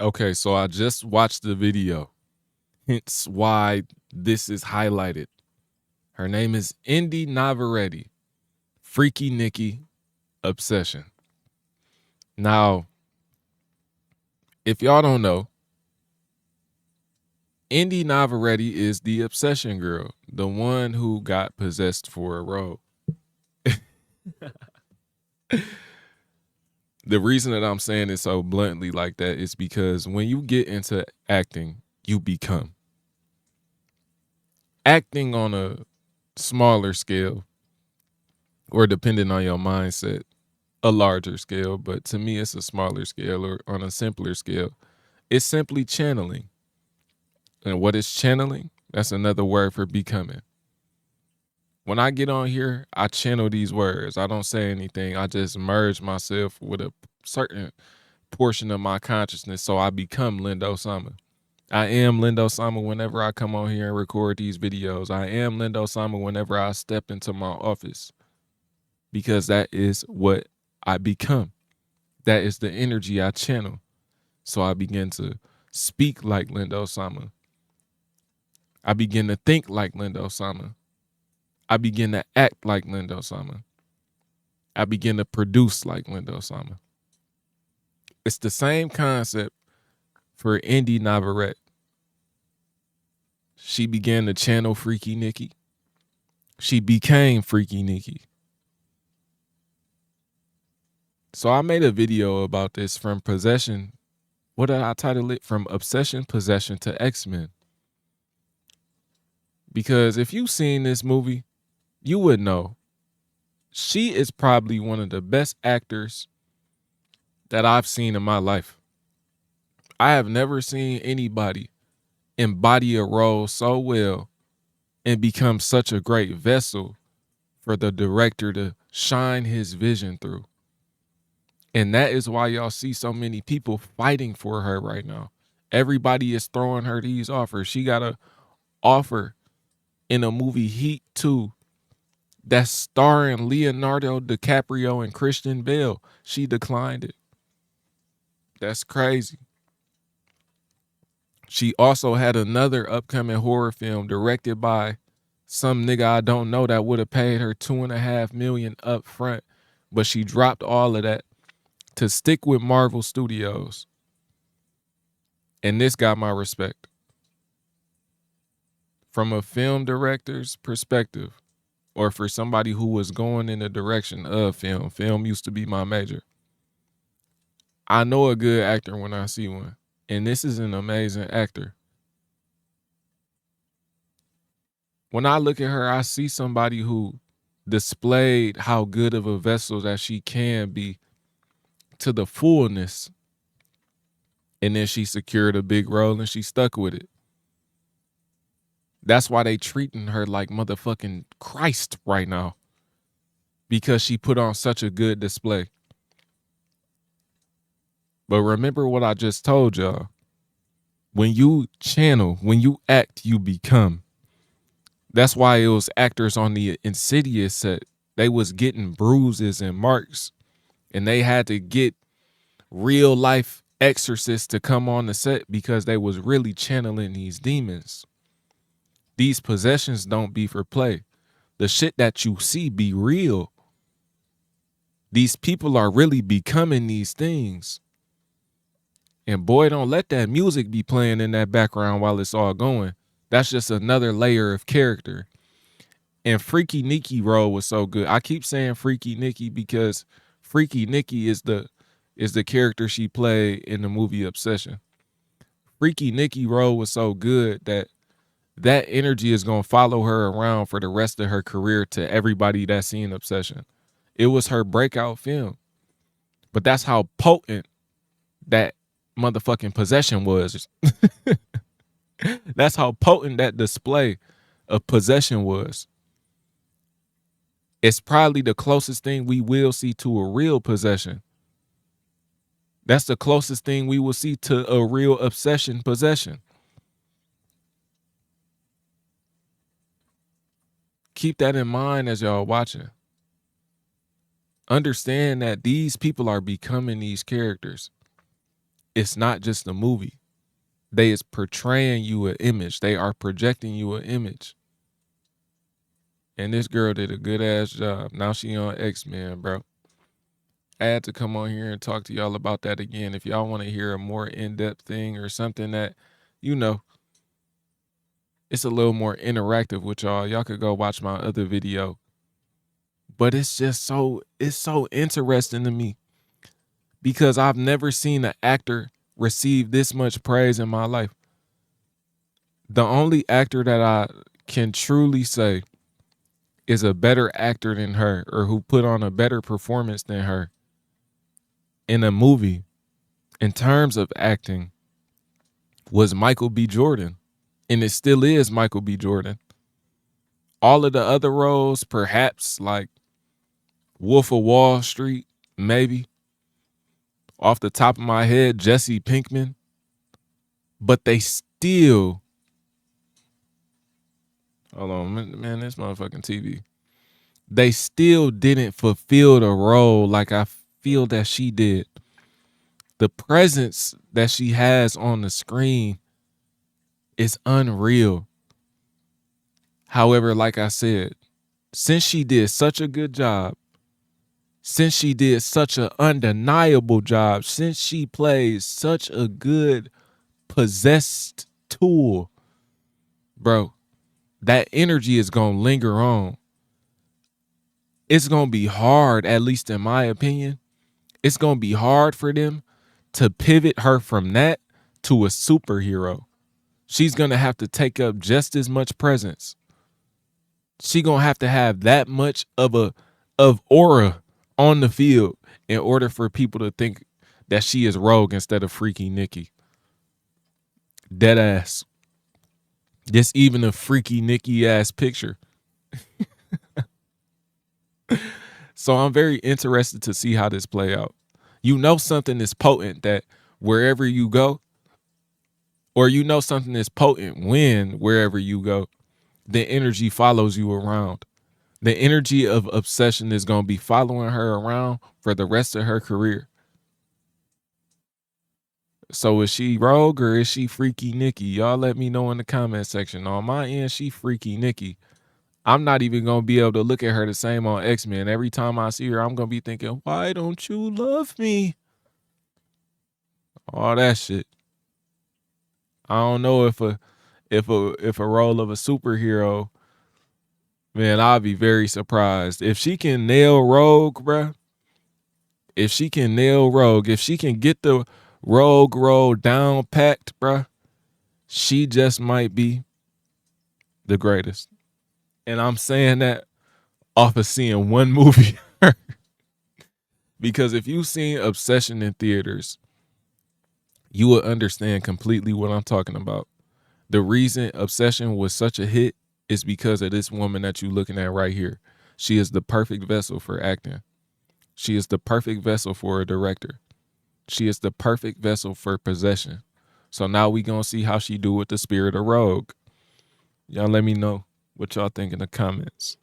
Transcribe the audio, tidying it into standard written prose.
Okay, so I just watched the video, hence why this is highlighted. Her name is Indy Navarrete, Freaky Nikki Obsession. Now, if y'all don't know, Indy Navarrete is the obsession girl, the one who got possessed for a role. The reason that I'm saying it so bluntly like that is because when you get into acting, you become. Acting on a smaller scale, or depending on your mindset, a larger scale, but to me it's a smaller scale or on a simpler scale. It's simply channeling. And what is channeling? That's another word for becoming. When I get on here, I channel these words. I don't say anything. I just merge myself with a certain portion of my consciousness so I become Lindo Sama. I am Lindo Sama whenever I come on here and record these videos. I am Lindo Sama whenever I step into my office because that is what I become. That is the energy I channel. So I begin to speak like Lindo Sama. I begin to think like Lindo Sama. I begin to act like Lindo Sama. I begin to produce like Lindo Sama. It's the same concept for Indy Navarrete. She began to channel Freaky Nikki. She became Freaky Nikki. So I made a video about this from possession. What did I title it? From obsession, possession to X-Men. Because if you've seen this movie, you would know she is probably one of the best actors that I've seen in my life. I have never seen anybody embody a role so well and become such a great vessel for the director to shine his vision through. And that is why y'all see so many people fighting for her right now. Everybody is throwing her these offers. She got a offer in a movie Heat 2 that's starring Leonardo DiCaprio and Christian Bale. She declined it. That's crazy. She also had another upcoming horror film directed by some nigga I don't know that would have paid her $2.5 million up front, but she dropped all of that to stick with Marvel Studios. And this got my respect. From a film director's perspective, or for somebody who was going in the direction of film, film used to be my major. I know a good actor when I see one. And this is an amazing actor. When I look at her, I see somebody who displayed how good of a vessel that she can be to the fullness. And then she secured a big role and she stuck with it. That's why they treating her like motherfucking Christ right now. Because she put on such a good display. But remember what I just told y'all. When you channel, when you act, you become. That's why it was actors on the Insidious set. They was getting bruises and marks. And they had to get real life exorcists to come on the set because they was really channeling these demons. These possessions don't be for play. The shit that you see be real. These people are really becoming these things. And boy, don't let that music be playing in that background while it's all going. That's just another layer of character. And Freaky Nikki role was so good. I keep saying Freaky Nikki because Freaky Nikki is the character she played in the movie Obsession. Freaky Nikki role was so good that energy is going to follow her around for the rest of her career to everybody that's seen Obsession. It was her breakout film. But that's how potent that motherfucking possession was. That's how potent that display of possession was. It's probably the closest thing we will see to a real possession. That's the closest thing we will see to a real obsession possession. Keep that in mind as y'all watching. Understand that these people are becoming these characters. it's not just a movie. They is portraying you an image. They are projecting you an image. And this girl did a good ass job. Now she on X-Men, bro. I had to come on here and talk to y'all about that again. If y'all want to hear a more in-depth thing or something that, you know, it's a little more interactive with y'all could go watch my other video. But it's just so interesting to me because I've never seen an actor receive this much praise in my life. The only actor that I can truly say is a better actor than her or who put on a better performance than her in a movie in terms of acting was Michael B. Jordan. And it still is Michael B. Jordan. All of the other roles, perhaps like Wolf of Wall Street, maybe. Off the top of my head, Jesse Pinkman. But they still, hold on, man, this motherfucking TV. They still didn't fulfill the role like I feel that she did. The presence that she has on the screen is unreal. However, like I said, since she did such a good job, since she did such an undeniable job, since she plays such a good possessed tool, bro, that energy is going to linger on. It's going to be hard, at least in my opinion. It's going to be hard for them to pivot her from that to a superhero. She's going to have to take up just as much presence. She going to have that much of aura on the field in order for people to think that she is Rogue instead of Freaky Nikki. Dead ass. Just even a Freaky Nikki ass picture. So I'm very interested to see how this play out. You know something is potent that wherever you go, or you know something is potent when wherever you go, the energy follows you around. The energy of obsession is going to be following her around for the rest of her career. So is she Rogue or is she Freaky Nikki? Y'all let me know in the comment section. On my end, she Freaky Nikki. I'm not even going to be able to look at her the same on X-Men. Every time I see her, I'm going to be thinking, why don't you love me? All that shit. I don't know if a role of a superhero, man, I'll be very surprised. If she can nail Rogue, bruh, if she can get the Rogue role down packed, bruh, she just might be the greatest. And I'm saying that off of seeing one movie. Because if you've seen Obsession in theaters, you will understand completely what I'm talking about. The reason Obsession was such a hit is because of this woman that you're looking at right here. She is the perfect vessel for acting. She is the perfect vessel for a director. She is the perfect vessel for possession. So now we gonna see how she do with the spirit of Rogue. Y'all let me know what y'all think in the comments.